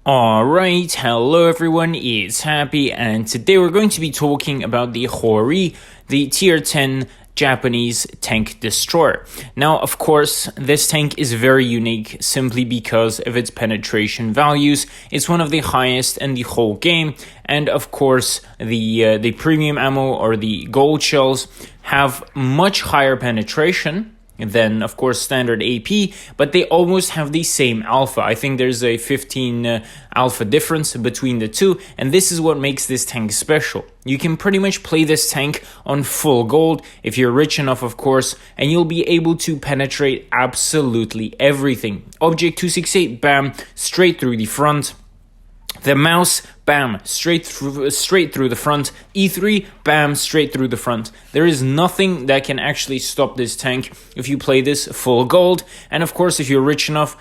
Alright, hello everyone, it's Happy, and today we're going to be talking about the Hori, the tier 10 Japanese tank destroyer. Now, of course, this tank is very unique simply because of its penetration values. It's one of the highest in the whole game, and of course, the premium ammo or the gold shells have much higher penetration than, of course, standard AP, but they almost have the same alpha. I think there's a 15 alpha difference between the two, and this is what makes this tank special. You can pretty much play this tank on full gold, if you're rich enough, of course, and you'll be able to penetrate absolutely everything. Object 268, bam, straight through the front. The mouse, bam, straight through the front. E3, bam, straight through the front. There is nothing that can actually stop this tank if you play this full gold. And of course, if you're rich enough,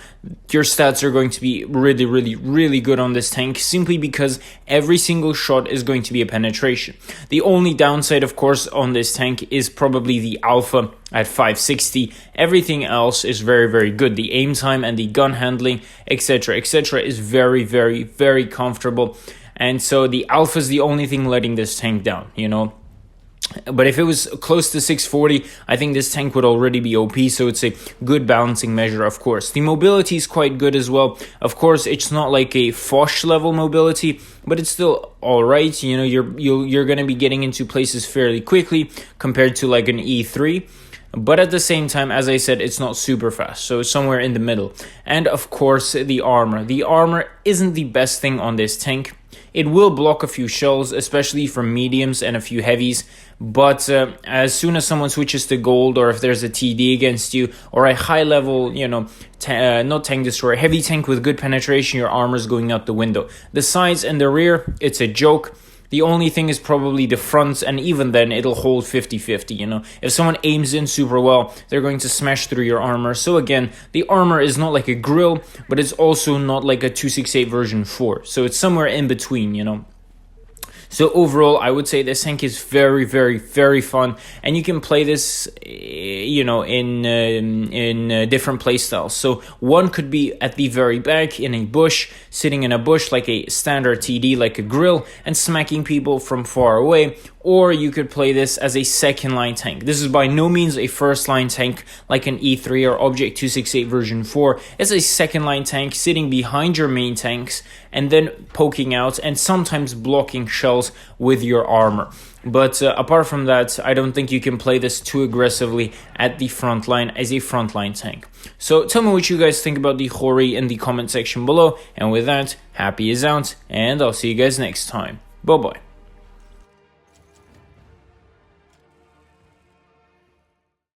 your stats are going to be really good on this tank, simply because every single shot is going to be a penetration. The only downside, of course, on this tank is probably the alpha at 560. Everything else is very good. The aim time and the gun handling, etc., is very comfortable. And so the alpha is the only thing letting this tank down, you know. But if it was close to 640, I think this tank would already be OP, so it's a good balancing measure, of course. The mobility is quite good as well. Of course, it's not like a Foch level mobility, but it's still alright. You know, you're going to be getting into places fairly quickly compared to like an E3. But at the same time, as I said, it's not super fast, so it's somewhere in the middle. And of course, the armor. The armor isn't the best thing on this tank. It will block a few shells, especially from mediums and a few heavies, but as soon as someone switches to gold, or if there's a TD against you, or a high level, you know, not tank destroyer, heavy tank with good penetration, your armor is going out the window. The sides and the rear, it's a joke. The only thing is probably the fronts, and even then it'll hold 50-50, you know. If someone aims in super well, they're going to smash through your armor. So again, the armor is not like a grill, but it's also not like a 268 version 4. So it's somewhere in between, you know. So overall, I would say this tank is very fun, and you can play this, you know, in different playstyles. So one could be at the very back in a bush, sitting in a bush like a standard TD, like a grill, and smacking people from far away. Or you could play this as a second line tank. This is by no means a first line tank like an E3 or Object 268 version 4. It's a second line tank sitting behind your main tanks and then poking out and sometimes blocking shells with your armor. But apart from that, I don't think you can play this too aggressively at the front line as a frontline tank. So tell me what you guys think about the Hori in the comment section below. And with that, Happy is out, and I'll see you guys next time. Bye bye.